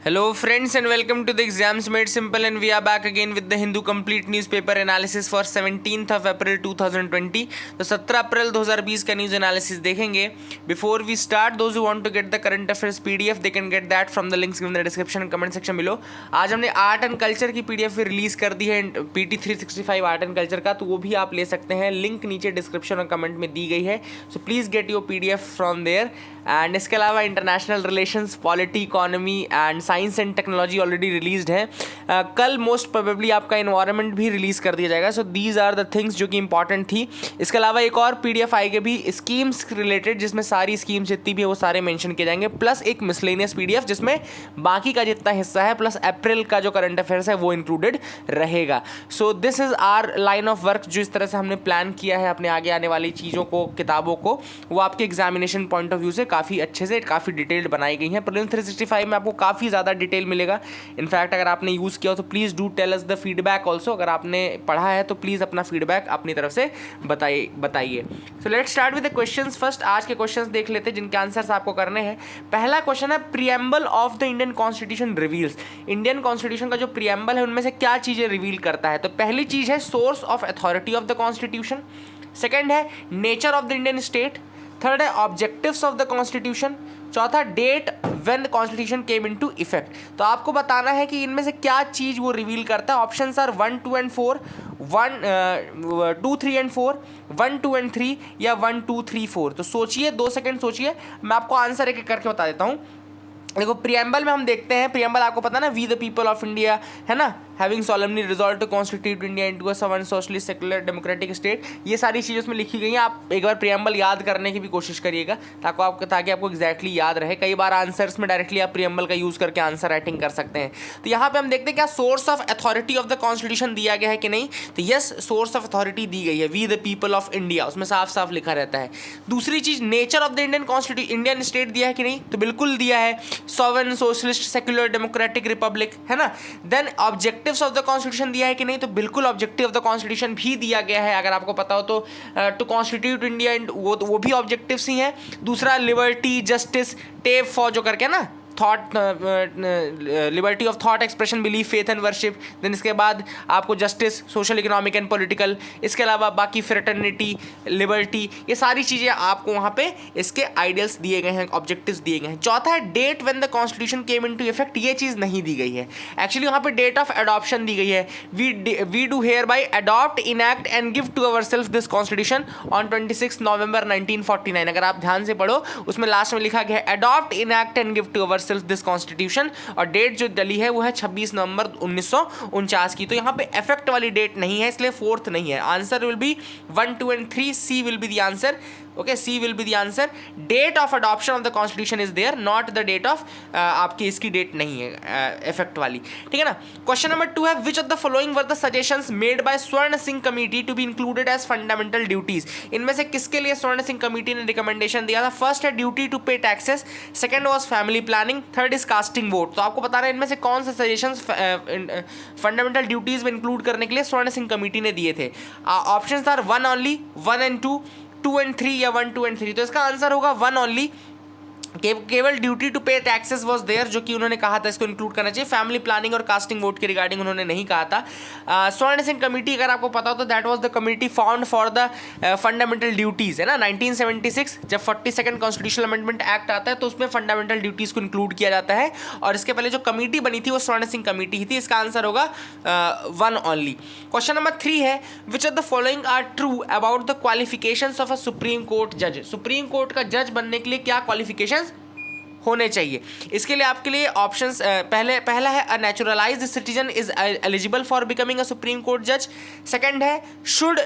Hello friends and welcome to the Exams Made Simple, and we are back again with the Hindu Complete Newspaper Analysis for 17th of April 2020. तो 17 अप्रैल 2020 का news analysis देखेंगे. Before we start, those who want to get the current affairs PDF, they can get that from the links given in the description and comment section below. आज हमने art and culture की PDF release कर दी है, PT 365 art and culture का, तो वो भी आप ले सकते हैं. लिंक नीचे डिस्क्रिप्शन और कमेंट में दी गई है. So please get your PDF from there. And इसके अलावा international relations, polity, economy and science and technology already released है. कल मोस्ट प्रोबेबली आपका इन्वायरमेंट भी रिलीज़ कर दिया जाएगा. So these are the things जो कि इंपॉर्टेंट थी. इसके अलावा एक और PDF आएगी भी स्कीम्स रिलेटेड, जिसमें सारी स्कीम्स जितनी भी है वो सारे मेंशन किए जाएंगे, प्लस एक मिसलेनियस PDF जिसमें बाकी का जितना हिस्सा है प्लस अप्रैल का जो करंट अफेयर्स है वो इंक्लूडेड रहेगा. So this is our line of work. जो इस तरह से हमने प्लान किया है अपने आगे आने वाली चीज़ों को, किताबों को, वो आपके एग्जामिनेशन पॉइंट ऑफ व्यू से काफ़ी अच्छे से, काफ़ी डिटेल्ड बनाई गई हैं. प्रीलिम्स 365 में आपको काफ़ी ज़्यादा डिटेल मिलेगा. इनफैक्ट अगर आपने यूज़ किया हो तो please do tell us the feedback also. अगर आपने पढ़ा है तो प्लीज़ अपना फीडबैक अपनी तरफ से बताइए. So let's start with the questions first. आज के क्वेश्चंस देख लेते हैं जिनके आंसर्स आपको करने हैं. पहला क्वेश्चन है, preamble of the Indian constitution reveals. Indian constitution का जो प्रीएम्बल है उनमें से क्या चीज़ें रिवील करता है. तो पहली चीज़ है source of authority of the constitution. Second है nature of the Indian state. Third है ऑब्जेक्टिव्स ऑफ द कॉन्स्टिट्यूशन. चौथा date when the constitution came into effect. तो आपको बताना है कि इनमें से क्या चीज़ वो रिवील करता है. Options are 1, 2 and 4, 2, 3 and 4, 1, 2 and 3 या 1, 2, 3, 4. तो सोचिए, 2 सेकेंड सोचिए, मैं आपको आंसर एक एक करके बता देता हूँ. देखो, प्रीएम्बल में हम देखते हैं, प्रीएम्बल आपको पता ना, we the people of India, है ना, having solemnly resolved to constitute India into a sovereign socialist secular democratic state. ये सारी चीज़ें उसमें लिखी गई हैं. आप एक बार प्रीएम्बल याद करने की भी कोशिश करिएगा ताकि आपको एग्जैक्टली याद रहे. कई बार आंसर्स में डायरेक्टली आप प्रीएम्बल का यूज़ करके आंसर राइटिंग कर सकते हैं. तो यहाँ पे हम देखते हैं क्या source of authority of the constitution दिया गया है कि नहीं. तो यस, सोर्स ऑफ अथॉरिटी दी गई है, we the people of India, उसमें साफ साफ लिखा रहता है. दूसरी चीज़, nature of the Indian state दिया है कि नहीं. तो बिल्कुल दिया है, sovereign socialist secular democratic republic, है ना. Then objectives of the constitution दिया है कि नहीं. तो बिल्कुल ऑब्जेक्टिव ऑफ द कॉन्स्टिट्यूशन भी दिया गया है. अगर आपको पता हो तो टू कॉन्स्टिट्यूट इंडिया, वो भी ऑब्जेक्टिव्स ही हैं. दूसरा लिबर्टी, जस्टिस, टेप फॉर जो करके ना, thought, liberty of thought, expression, belief, faith and worship. Then इसके बाद आपको justice, social, economic and political. इसके अलावा बाकी फ्रेटर्निटी, लिबर्टी, ये सारी चीज़ें आपको वहाँ पे इसके आइडियल्स दिए गए हैं, ऑब्जेक्टिव्स दिए गए हैं. चौथा है date when the constitution came into effect. ये चीज़ नहीं दी गई है. एक्चुअली वहाँ पे डेट ऑफ एडॉप्शन दी गई है. We do hereby adopt, enact and give to our self this constitution on 26 November 1949. अगर आप ध्यान से पढ़ो, उसमें लास्ट में लिखा गया है adopt, enact and give to our self this constitution. और डेट जो डली है वो है 26 नवंबर 1949 की. तो यहाँ पे इफेक्ट वाली डेट नहीं है, इसलिए फोर्थ नहीं है. Answer will be 1, 2 and 3. C will be the answer. Okay, C will be the answer. Date of adoption of the constitution is there, not the date of, आपकी इसकी डेट नहीं है इफेक्ट वाली. ठीक है ना. क्वेश्चन नंबर 2 है, which of the following were the suggestions made by Swaran Singh committee to be included as fundamental duties. इनमें से किसके लिए स्वर्ण सिंह कमेटी ने रिकमेंडेशन दिया था. फर्स्ट है duty to pay taxes, second was family planning, third is casting vote. तो आपको बता रहे हैं इनमें से कौन से सजेशंस फंडामेंटल ड्यूटीज में इंक्लूड करने के लिए स्वर्ण सिंह कमेटी ने दिए थे. Options are 1 only, 1 and 2, 2 and 3 या 1, 2 एंड 3. तो इसका आंसर होगा 1 ओनली. केवल duty to pay taxes was there, जो कि उन्होंने कहा था इसको इंक्लूड करना चाहिए. फैमिली प्लानिंग और कास्टिंग वोट के रिगार्डिंग उन्होंने नहीं कहा था. स्वर्ण सिंह कमेटी, अगर आपको पता हो तो that was the committee found for the fundamental duties, है ना. 1976 जब 42nd कॉन्स्टिट्यूशनल अमेंडमेंट एक्ट आता है तो उसमें फंडामेंटल ड्यूटीज़ को इंक्लूड किया जाता है. और इसके पहले जो कमेटी बनी थी वो स्वर्ण सिंह कमेटी ही थी. इसका आंसर होगा 1 ओनली. क्वेश्चन नंबर 3 है, which of the following are true about the qualifications of a supreme court जज. सुप्रीम कोर्ट का जज बनने के लिए क्या क्वालिफिकेशंस होने चाहिए. इसके लिए आपके लिए ऑप्शंस, पहला है a naturalised citizen is eligible for becoming a supreme court जज. सेकंड है should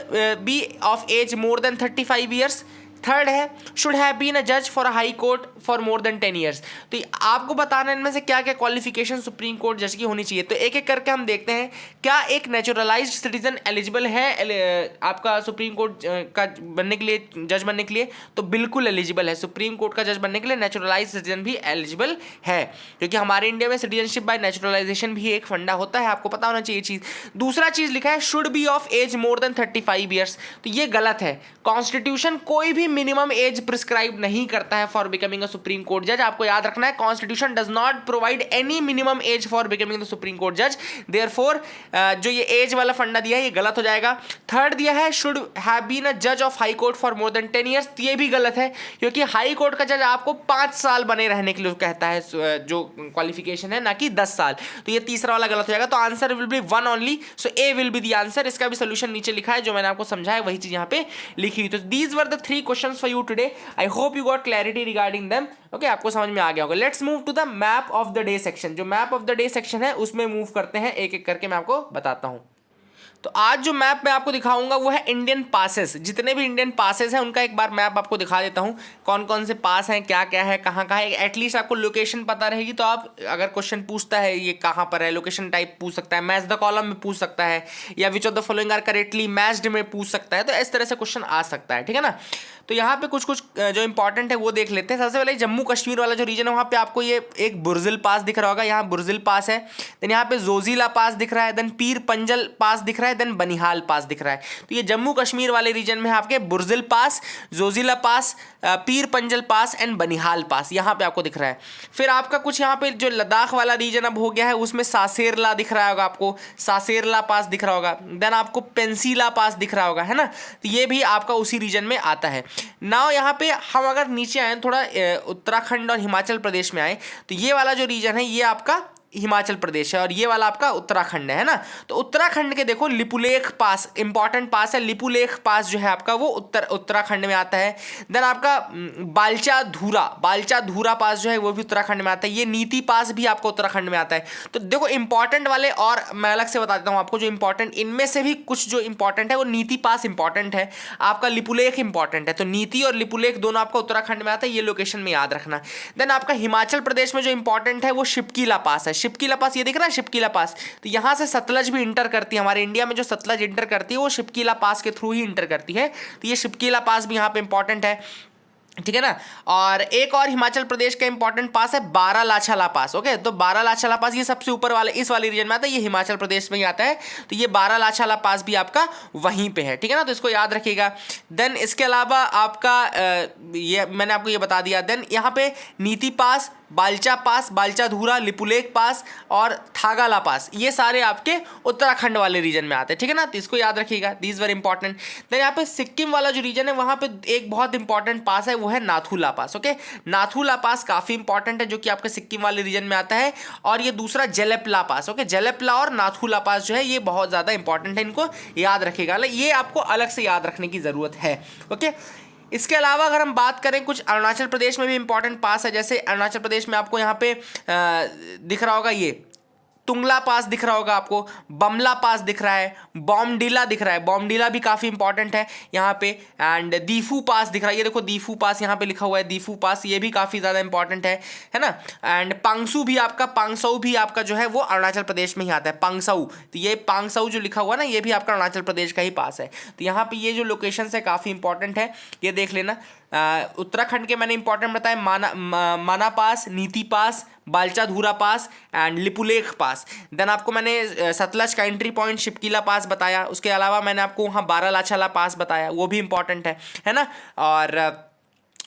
be of age more than 35 years. Third है शुड हैव बीन अ जज for a high court for more than 10 years. तो आपको बताना है इनमें से क्या क्या क्वालिफिकेशन सुप्रीम कोर्ट जज की होनी चाहिए. तो एक एक करके हम देखते हैं. क्या एक नेचुरलाइज्ड सिटीजन एलिजिबल है आपका सुप्रीम कोर्ट का बनने के लिए, जज बनने के लिए. तो बिल्कुल एलिजिबल है. सुप्रीम कोर्ट का जज बनने के लिए नेचुरलाइज्ड सिटीजन भी एलिजिबल है, क्योंकि हमारे इंडिया में सिटीजनशिप बाय नेचुरलाइजेशन भी एक फंडा होता है. आपको पता होना चाहिए चीज़. दूसरा चीज़ लिखा है should be of age more than 35 years. तो ये गलत है. कॉन्स्टिट्यूशन कोई भी मिनिमम एज प्रिस्क्राइब नहीं करता है for becoming a supreme court जज। आपको याद रखना है constitution does not provide any minimum age for becoming the supreme court जज, देयरफॉर जो ये एज वाला फंडा दिया है ये गलत हो जाएगा। थर्ड दिया है शुड हैव बीन अ जज of high court for more than 10 years, ये भी गलत है क्योंकि हाई कोर्ट का जज आपको 5 साल बने रहने के लिए कहता है जो क्वालिफिकेशन है, ना कि 10 साल। तो ये तीसरा वाला गलत हो जाएगा। तो answer will B one only, so A will be the answer. इसका भी सोल्यूशन नीचे लिखा है, जो मैंने आपको समझाया वही चीज यहाँ पे लिखी हुई। तो these were the 3 questions for you today. I hope you got clarity regarding them. Okay, आपको समझ में आ गया होगा। Let's move to the map of the day section. जो map of the day section है उसमें मूव करते हैं, एक एक करके मैं आपको बताता हूं। तो आज जो मैप मैं आपको दिखाऊंगा वो है इंडियन पासेस। जितने भी इंडियन पासेस हैं उनका एक बार मैप आपको दिखा देता हूं, कौन कौन से पास हैं, क्या क्या है, कहाँ कहाँ है। एटलीस्ट आपको लोकेशन पता रहेगी तो आप अगर क्वेश्चन पूछता है ये कहाँ पर है, लोकेशन टाइप पूछ सकता है, मैच द कॉलम में पूछ सकता है, या which of the following are correctly matched में पूछ सकता है। तो इस तरह से क्वेश्चन आ सकता है, ठीक है ना। तो यहाँ पे कुछ कुछ जो इंपॉर्टेंट है वो देख लेते हैं। सबसे पहले जम्मू कश्मीर वाला जो रीजन है वहाँ पे आपको ये एक बुर्जिल पास दिख रहा होगा, यहाँ बुर्जिल पास है। देन यहाँ पे जोजिला पास दिख रहा है, देन पीर पंजल पास दिख रहा है, देन बनिहाल पास दिख रहा है। तो ये जम्मू कश्मीर वाले रीजन में आपके बुर्जिल पास, जोजिला पास, पीर पंजल पास एंड बनिहाल पास यहाँ पे आपको दिख रहा है। फिर आपका कुछ यहाँ पे जो लद्दाख वाला रीजन अब हो गया है उसमें सासेरला दिख रहा होगा आपको, सासेरला पास दिख रहा होगा। देन आपको पेंसिला पास दिख रहा होगा, है ना। तो ये भी आपका उसी रीजन में आता है। नाउ यहाँ पे हम अगर नीचे आए थोड़ा उत्तराखंड और हिमाचल प्रदेश में आए तो ये वाला जो रीजन है ये आपका हिमाचल प्रदेश है और ये वाला आपका उत्तराखंड है ना। तो उत्तराखंड के देखो लिपुलेख पास इंपॉर्टेंट पास है, लिपुलेख पास जो है आपका वो उत्तराखंड में आता है। देन आपका बालचा धूरा पास जो है वो भी उत्तराखंड में आता है। ये नीति पास भी आपका उत्तराखंड में आता है। तो देखो इंपॉर्टेंट वाले और मैं अलग से बता देता हूँ आपको जो इंपॉर्टेंट, इनमें से भी कुछ जो इंपॉर्टेंट है वो नीति पास इंपॉर्टेंट है, आपका लिपुलेख इंपॉर्टेंट है। तो नीति और लिपुलेख दोनों आपका उत्तराखंड में आता है, ये लोकेशन में याद रखना। देन आपका हिमाचल प्रदेश में जो इंपॉर्टेंट है वो शिपकीला पास है। शिपकीला पास ये दिख रहा है, शिपकीला पास। तो यहां से सतलज भी इंटर करती है, हमारे इंडिया में जो सतलज इंटर करती है वो शिपकीला पास के थ्रू ही इंटर करती है। तो ये शिपकीला पास भी यहां पे इंपॉर्टेंट है, ठीक है ना। और एक और हिमाचल प्रदेश का इंपॉर्टेंट पास है बारालाचाला पास। ओके, तो बारालाचाला पास ये सबसे ऊपर वाले इस वाले रीजन में आता है, ये हिमाचल प्रदेश में ही आता है। तो ये बारालाचाला पास भी आपका वहीं पे है, ठीक है ना। तो इसको याद रखिएगा। देन इसके अलावा आपका ये मैंने आपको ये बता दिया। देन यहाँ पे नीति पास, बालचा पास, बालचा धूरा, लिपुलेख पास और थागाला पास, ये सारे आपके उत्तराखंड वाले रीजन में आते हैं, ठीक है ना। तो इसको याद रखिएगा, दीज वर इंपॉर्टेंट। देन यहाँ पे सिक्किम वाला जो रीजन है वहाँ पे एक बहुत इंपॉर्टेंट पास है, वो है नाथुला पास। ओके, नाथुला पास काफ़ी इंपॉर्टेंट है जो कि आपके सिक्किम वाले रीजन में आता है। और ये दूसरा जेलेपला पास। ओके, जेलेपला और नाथुला पास जो है ये बहुत ज़्यादा इंपॉर्टेंट है, इनको याद रखिएगा, ये आपको अलग से याद रखने की ज़रूरत है। ओके, इसके अलावा अगर हम बात करें कुछ अरुणाचल प्रदेश में भी इंपॉर्टेंट पास है, जैसे अरुणाचल प्रदेश में आपको यहाँ पे दिख रहा होगा ये तुंगला पास दिख रहा होगा आपको, बमला पास दिख रहा है, बॉमडीला दिख रहा है, बॉमडीला भी काफ़ी इंपॉर्टेंट है यहाँ पे। एंड दीफू पास दिख रहा है, ये देखो दीफू पास यहाँ पे लिखा हुआ है, दीफू पास ये भी काफ़ी ज़्यादा इंपॉर्टेंट है ना। एंड पांगसू भी आपका, पांगसऊ भी आपका जो है वो अरुणाचल प्रदेश में ही आता है, पांगसऊ। तो ये पांगसऊ जो लिखा हुआ ना ये भी आपका अरुणाचल प्रदेश का ही पास है। तो यहाँ पे ये जो लोकेशन है काफ़ी इंपॉर्टेंट है, ये देख लेना। उत्तराखंड के मैंने इंपॉर्टेंट बताया, माना पास, नीति पास, बालचा धूरा पास एंड लिपुलेख पास। देन आपको मैंने सतलज का एंट्री पॉइंट शिपकीला पास बताया। उसके अलावा मैंने आपको वहाँ बारालाचाला पास बताया, वो भी इंपॉर्टेंट है ना। और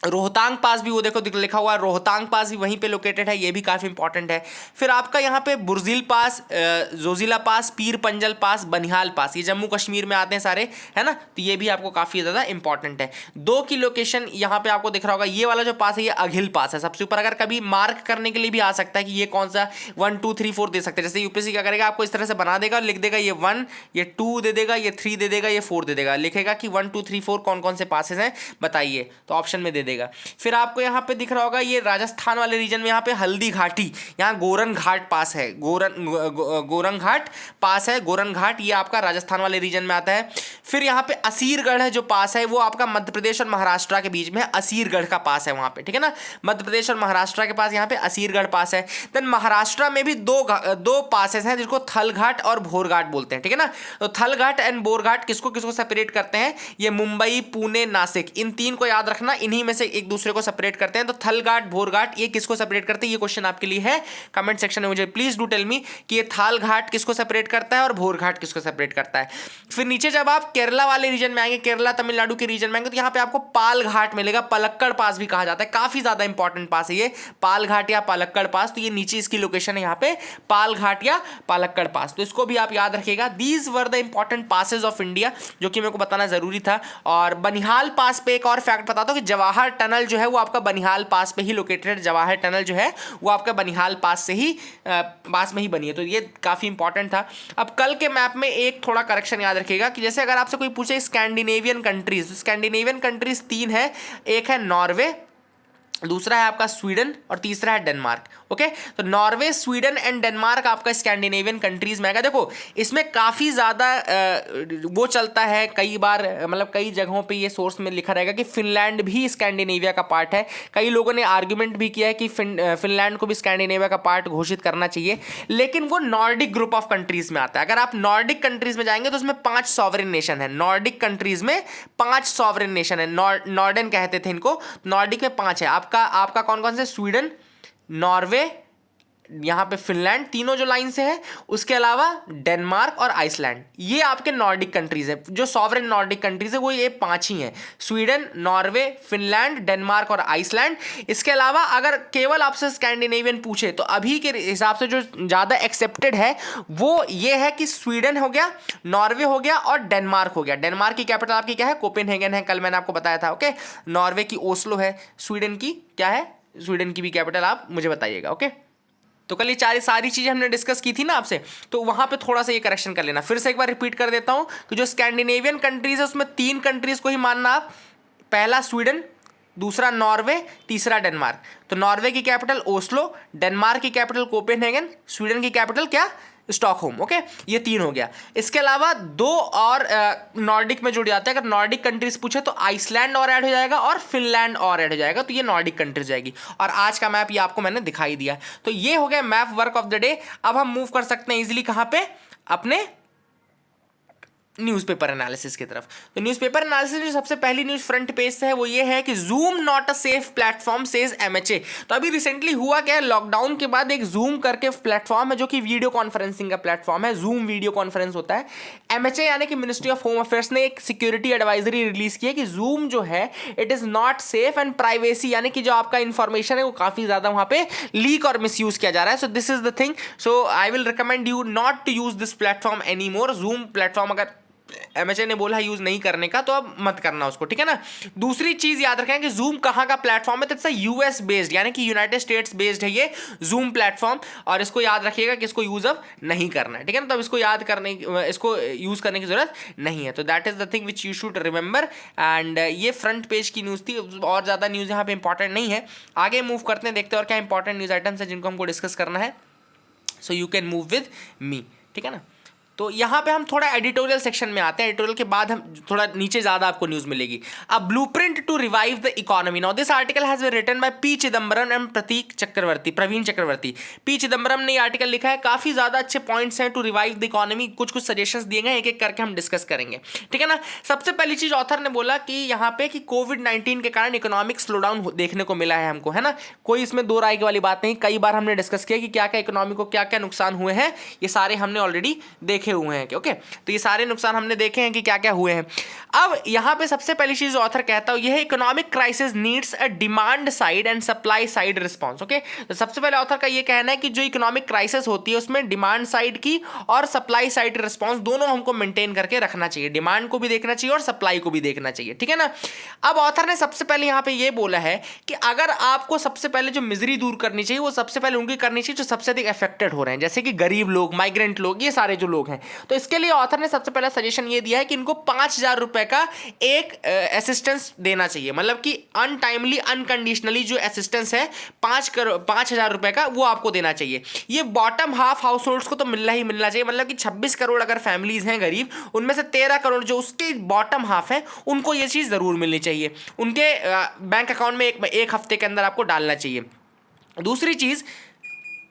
रोहतांग पास भी वो देखो लिखा हुआ है, रोहतांग पास भी वहीं पे लोकेटेड है, ये भी काफ़ी इंपॉर्टेंट है। फिर आपका यहाँ पे बुर्जिल पास, जोजिला पास, पीर पंजल पास, बनिहाल पास, ये जम्मू कश्मीर में आते हैं सारे, है ना। तो ये भी आपको काफ़ी ज़्यादा इंपॉर्टेंट है। 2 की लोकेशन यहाँ पे आपको दिख रहा होगा, ये वाला जो पास है ये अघिल पास है सबसे ऊपर। अगर कभी मार्क करने के लिए भी आ सकता है कि ये कौन सा 1 2 3 4 दे सकते हैं। जैसे यूपीएससी क्या करेगा, आपको इस तरह से बना देगा और लिख देगा ये 1, ये 2 दे देगा, ये 3 दे देगा, ये 4 दे देगा, लिखेगा कि 1 2 3 4 कौन कौन से पासेस हैं बताइए, तो ऑप्शन में दे देगा। फिर आपको यहाँ पे दिख रहा होगा ये राजस्थान वाले रीजन में यहाँ पे हल्दी घाटी, यहाँ गोरन घाट पास है, गोरन घाट पास है, गोरन घाट ये आपका राजस्थान वाले रीजन में आता है। फिर यहाँ पे असीरगढ़ है जो पास है वो आपका मध्य प्रदेश और महाराष्ट्र के बीच में है, असीरगढ़ का पास है वहाँ पे, ठीक है ना। मध्य प्रदेश और महाराष्ट्र के पास यहाँ पे असीरगढ़ पास है। देन महाराष्ट्र में भी दो पासेस हैं जिसको थलघाट और भोरघाट बोलते हैं, ठीक है ना। तो थलघाट एंड बोरघाट किसको किसको सेपरेट करते हैं, ये मुंबई, पुणे, नासिक, इन 3 को याद रखना। इन्हीं में से से एक दूसरे को सेपरेट करते हैं? तो थल घाट, भोर घाट, ये किसको सेपरेट करते हैं? ये क्वेश्चन आपके लिए है। कमेंट सेक्शन में मुझे प्लीज डू टेल मी कि ये थाल घाट किसको सेपरेट करता है और भोर घाट किसको सेपरेट करता है। फिर नीचे जब आप केरला वाले रीजन में आएंगे, केरला तमिलनाडु के रीजन में आएंगे, तो यहाँ पे आपको पाल घाट मिलेगा। पलक्कड़ पास भी कहा जाता है, काफी ज्यादा इंपॉर्टेंट पास है ये, पाल घाट या पलक्कड़ पास। तो ये नीचे इसकी लोकेशन है यहाँ पे, पाल घाट या पलक्कड़ पास। तो इसको भी आप याद रखिएगा। These were the important passes of India, जो कि मेरे को बताना जरूरी था। और बनिहाल पास पे एक और फैक्ट बताता हूँ कि जवाहर टनल जो है वो आपका बनिहाल पास पे ही लोकेटेड। जवाहर टनल जो है वो आपका बनिहाल पास में ही बनी है। तो ये काफी इंपॉर्टेंट था। अब कल के मैप में एक थोड़ा करेक्शन याद रखिएगा कि जैसे अगर आपसे कोई पूछे स्कैंडिनेवियन कंट्रीज, स्कैंडिनेवियन कंट्रीज 3 है। एक है नॉर्वे, दूसरा है आपका स्वीडन और तीसरा है डेनमार्क। ओके, तो नॉर्वे, स्वीडन एंड डेनमार्क आपका स्कैंडिनेवियन कंट्रीज में आएगा। देखो इसमें काफ़ी ज़्यादा वो चलता है, कई बार मतलब कई जगहों पे ये सोर्स में लिखा रहेगा कि फिनलैंड भी स्कैंडिनेविया का पार्ट है। कई लोगों ने आर्ग्यूमेंट भी किया है कि फिनलैंड को भी स्कैंडिनेविया का पार्ट घोषित करना चाहिए, लेकिन वो नॉर्डिक ग्रुप ऑफ कंट्रीज में आता है। अगर आप नॉर्डिक कंट्रीज में जाएंगे तो उसमें 5 सॉवरेन नेशन है। नॉर्डिक कंट्रीज में 5 सॉवरेन नेशन है, नॉर्डन कहते थे इनको। नॉर्डिक में 5 है। आपका कौन कौन से? स्वीडन, नॉर्वे, यहां पे फिनलैंड, तीनों जो लाइन से है। उसके अलावा डेनमार्क और आइसलैंड, ये आपके नॉर्डिक कंट्रीज है। जो सॉवरेन नॉर्डिक कंट्रीज है वो ये 5 ही हैं, स्वीडन, नॉर्वे, फिनलैंड, डेनमार्क और आइसलैंड। इसके अलावा अगर केवल आपसे स्कैंडिनेवियन पूछे तो अभी के हिसाब से जो ज़्यादा एक्सेप्टेड है वो ये है कि स्वीडन हो गया, नॉर्वे हो गया और डेनमार्क हो गया। डेनमार्क की कैपिटल आपकी क्या है? कोपेनहेगन है, कल मैंने आपको बताया था। ओके, नॉर्वे की ओस्लो है, स्वीडन की क्या है? स्वीडन की भी कैपिटल आप मुझे बताइएगा। ओके, तो कल ये सारी चीजें हमने डिस्कस की थी ना आपसे, तो वहां पे थोड़ा सा ये करेक्शन कर लेना। फिर से एक बार रिपीट कर देता हूं कि जो स्कैंडिनेवियन कंट्रीज है उसमें 3 कंट्रीज को ही मानना आप। पहला स्वीडन, दूसरा नॉर्वे, तीसरा डेनमार्क। तो नॉर्वे की कैपिटल ओस्लो, डेनमार्क की कैपिटल कोपेनहेगन, स्वीडन की कैपिटल क्या? स्टॉकहोम। ओके, ये 3 हो गया। इसके अलावा 2 और नॉर्डिक में जुड़ जाते हैं। अगर नॉर्डिक कंट्रीज पूछे तो आइसलैंड और ऐड हो जाएगा और फिनलैंड और ऐड हो जाएगा, तो ये नॉर्डिक कंट्रीज जाएगी। और आज का मैप ये आपको मैंने दिखाई दिया। तो ये हो गया map work of the day. अब हम मूव कर सकते हैं इजीली कहां पे? अपने न्यूज़पेपर एनालिसिस की तरफ। तो न्यूज़पेपर एनालिसिस जो सबसे पहली न्यूज़ फ्रंट पेज से है वो ये है कि zoom not a safe platform says MHA. तो अभी रिसेंटली हुआ क्या है, लॉकडाउन के बाद एक जूम करके प्लेटफॉर्म है जो कि वीडियो कॉन्फ्रेंसिंग का प्लेटफॉर्म है, जूम वीडियो कॉन्फ्रेंस होता है। एमएचए यानी कि मिनिस्ट्री ऑफ होम अफेयर्स ने एक सिक्योरिटी एडवाइजरी रिलीज की है कि जूम जो है it is not safe and privacy, यानी कि जो आपका इंफॉर्मेशन है वो काफी ज्यादा वहां पे लीक और मिसयूज किया जा रहा है। So this is the thing. So I will recommend you not to use this platform any more. Zoom platform अगर एमएचए ने बोला है यूज नहीं करने का तो अब मत करना उसको, ठीक है ना। दूसरी चीज याद रखें कि जूम कहां का प्लेटफॉर्म है, तो इट्स यूएस बेस्ड, यानी कि यूनाइटेड स्टेट्स बेस्ड है ये जूम प्लेटफॉर्म। और इसको याद रखिएगा कि इसको यूज अब नहीं करना है, ठीक है ना। तो इसको इसको यूज करने की जरूरत नहीं है। तो that is the thing which you should remember. And ये फ्रंट पेज की न्यूज थी, और ज्यादा न्यूज यहाँ पे इंपॉर्टेंट नहीं है। आगे मूव करते हैं, देखते हैं और क्या इंपॉर्टेंट न्यूज आइटम्स है जिनको हमको डिस्कस करना है। So you can move with मी, ठीक है ना। तो यहाँ पे हम थोड़ा एडिटोरियल सेक्शन में आते हैं। एडिटोरियल के बाद हम थोड़ा नीचे ज़्यादा आपको न्यूज़ मिलेगी। A blueprint to revive the economy. Now this article has been written by P Chidambaram and Praveen Chakravarty. P Chidambaram ने आर्टिकल लिखा है, काफ़ी ज़्यादा अच्छे पॉइंट्स हैं टू रिवाइव द इकोनॉमी। कुछ सजेशंस दिए गए, एक एक करके हम डिस्कस करेंगे, ठीक है ना। सबसे पहली चीज़ ऑथर ने बोला कि यहाँ पे कि कोविड-19 के कारण इकोनॉमिक स्लोडाउन देखने को मिला है हमको, है ना। कोई इसमें दो राय वाली बात नहीं। कई बार हमने डिस्कस किया कि क्या क्या इकोनॉमी को क्या क्या नुकसान हुए हैं, ये सारे हमने ऑलरेडी देखे हुए हैं। ओके, तो ये सारे नुकसान हमने देखे हैं कि क्या क्या हुए हैं। अब यहाँ पे सबसे पहली चीज ऑथर कहता है, यह economic crisis needs a demand side and supply side response. Okay, तो सबसे पहले ऑथर का ये कहना है कि जो इकोनॉमिक क्राइसिस होती है उसमें डिमांड साइड की और सप्लाई साइड रिस्पांस दोनों हमको मेंटेन करके रखना चाहिए। डिमांड को भी देखना चाहिए और सप्लाई को भी देखना चाहिए, ठीक है ना। अब ऑथर ने सबसे पहले यहाँ पे ये बोला है कि अगर आपको सबसे पहले जो मिजरी दूर करनी चाहिए वो सबसे पहले उनकी करनी चाहिए जो सबसे अधिक अफेक्टेड हो रहे हैं, जैसे कि गरीब लोग, माइग्रेंट लोग, ये सारे जो लोग हैं। तो इसके लिए ऑथर ने सबसे पहला सजेशन ये दिया है कि इनको 5,000 रुपए का एक असिस्टेंस देना चाहिए, मतलब कि अनटाइमली अनकंडीशनली जो असिस्टेंस है 5,000 रुपए का वो आपको देना चाहिए। ये बॉटम हाफ हाउस होल्ड्स को तो मिलना ही मिलना चाहिए, मतलब कि 26 करोड़ अगर फैमिलीज हैं गरीब, उनमें से 13 करोड़ जो उसके बॉटम हाफ है उनको ये चीज़ ज़रूर मिलनी चाहिए। उनके बैंक अकाउंट में एक हफ्ते के अंदर आपको डालना चाहिए। दूसरी चीज़,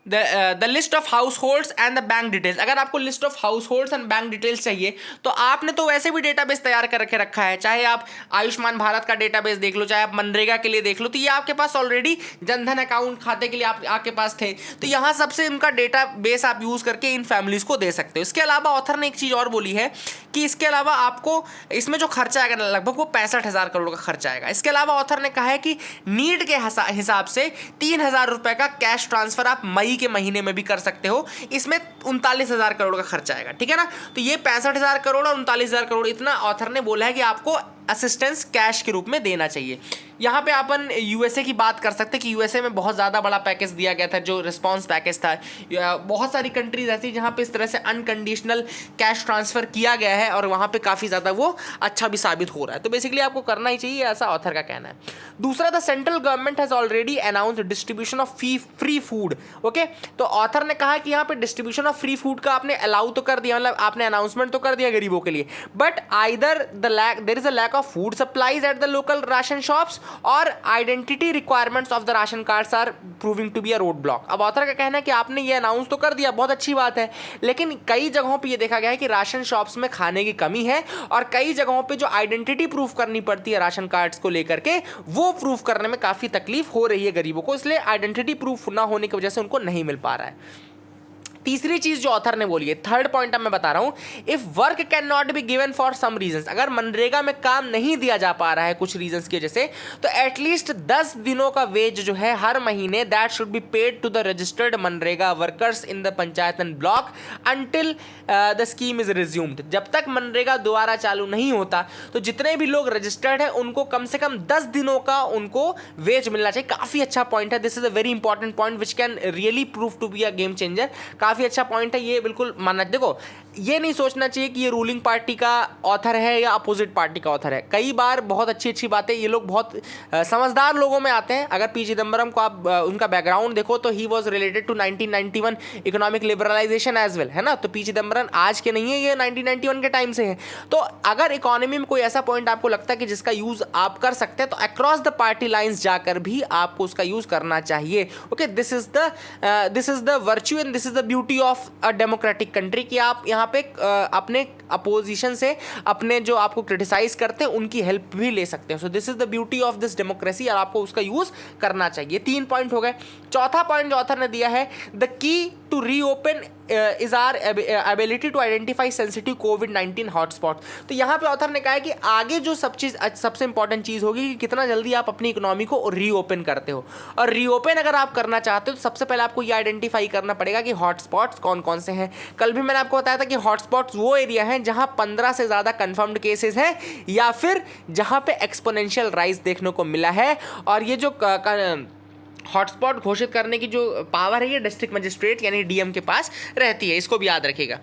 the list of households and the bank details. अगर आपको list of households and bank details चाहिए तो आपने तो वैसे भी डेटाबेस तैयार करके रखा है, चाहे आप आयुष्मान भारत का डेटाबेस देख लो, चाहे आप मनरेगा के लिए देख लो, तो ये आपके पास ऑलरेडी जनधन अकाउंट खाते के लिए आपके पास थे, तो यहाँ सबसे उनका डेटाबेस आप यूज करके इन फैमिलीज को दे सकते हो। इसके अलावा ऑथर ने एक चीज और बोली है कि इसके अलावा आपको इसमें जो खर्चा आएगा लगभग वो 65,000 करोड़ का खर्चा आएगा। इसके अलावा ऑथर ने कहा है कि नीड के हिसाब से 3,000 रुपए का कैश ट्रांसफर आप मई के महीने में भी कर सकते हो, इसमें 39,000 करोड़ का खर्चा आएगा, ठीक है ना। तो ये 65,000 करोड़ और 39,000 करोड़ इतना ऑथर ने बोला है कि आपको असिस्टेंस कैश के रूप में देना चाहिए। यहाँ पे अपन यूएसए की बात कर सकते हैं कि यूएसए में बहुत ज़्यादा बड़ा पैकेज दिया गया था, जो रिस्पॉन्स पैकेज था। बहुत सारी कंट्रीज ऐसी जहाँ पे इस तरह से अनकंडीशनल कैश ट्रांसफ़र किया गया है और वहाँ पे काफ़ी ज़्यादा वो अच्छा भी साबित हो रहा है। तो बेसिकली आपको करना ही चाहिए, ऐसा ऑथर का कहना है। दूसरा, the central government has already announce distribution of free food. Okay, तो ऑथर ने कहा कि यहाँ पे डिस्ट्रीब्यूशन ऑफ फ्री फूड का आपने अलाउ तो कर दिया, मतलब आपने अनाउंसमेंट तो कर दिया गरीबों के लिए, but either there is a lack of food supplies at the local ration shops or identity requirements of the ration cards are proving to be a roadblock। अब ऑथर का कहना है कि आपने ये अनाउंस तो कर दिया, बहुत अच्छी बात है, लेकिन कई जगहों पे ये देखा गया है कि राशन शॉप्स में खाने की कमी है और कई जगहों पे जो आइडेंटिटी प्रूफ करनी पड़ती है राशन कार्ड्स को लेकर के, वो प्रूफ करने में काफ़ी तकलीफ हो रही है गरीबों को, इसलिए आइडेंटिटी प्रूफ ना होने की वजह से उनको नहीं मिल पा रहा है। तीसरी चीज जो ऑथर ने बोली है, थर्ड पॉइंट अब मैं बता रहा हूं, if work can not be given for some reasons, अगर मनरेगा में काम नहीं दिया जा पा रहा है कुछ रीजंस की वजह से, तो एटलीस्ट 10 दिनों का वेज जो है हर महीने that should be paid to the registered MNREGA workers in the panchayat and block until the scheme is resumed. जब तक मनरेगा दोबारा चालू नहीं होता तो जितने भी लोग रजिस्टर्ड है उनको कम से कम 10 दिनों का उनको वेज मिलना चाहिए। काफी अच्छा पॉइंट है, this is a very important point which can really prove to be a game changer. काफी अच्छा पॉइंट है ये, बिल्कुल मानना। देखो, ये नहीं सोचना चाहिए कि ये रूलिंग पार्टी का ऑथर है या अपोजिट पार्टी का ऑथर है। कई बार बहुत अच्छी अच्छी बातें ये लोग बहुत समझदार लोगों में आते हैं। अगर पी चिदम्बरम को आप उनका बैकग्राउंड देखो तो he was related to 1991 economic liberalization as well, है ना। तो पी चिदम्बरम आज के नहीं है, ये 1991 के टाइम से है। तो अगर इकोनॉमी में कोई ऐसा पॉइंट आपको लगता है कि जिसका यूज आप कर सकते हैं, तो अक्रॉस द पार्टी लाइंस जाकर भी आपको उसका यूज करना चाहिए। Okay, this is the virtue and this is the beauty of a democratic country, कि आप यहाँ पे अपने अपोजिशन से अपने जो आपको क्रिटिसाइज करते हैं उनकी हेल्प भी ले सकते हैं। सो this is the beauty of this democracy, और आपको उसका यूज करना चाहिए। 3 पॉइंट हो गए। चौथा पॉइंट जो ऑथर ने दिया है, the key to reopen is our ability to identify sensitive कोविड-19 हॉटस्पॉट। तो यहाँ पे ऑथर ने कहा है कि आगे जो सबसे इंपॉर्टेंट चीज़ होगी कि कितना जल्दी आप अपनी इकोनॉमी को रीओपन करते हो। और रीओपन अगर आप करना चाहते हो तो सबसे पहले आपको ये आइडेंटिफाई करना पड़ेगा कि हॉटस्पॉट्स कौन कौन से हैं। कल भी मैंने आपको बताया था कि हॉटस्पॉट्स वो एरिया हैं जहाँ 15 से ज़्यादा कन्फर्म्ड केसेस हैं या फिर जहाँ पे एक्सपोनेंशियल राइज देखने को मिला है। और ये जो हॉटस्पॉट घोषित करने की जो पावर है ये डिस्ट्रिक्ट मजिस्ट्रेट यानी डीएम के पास रहती है, इसको भी याद रखिएगा।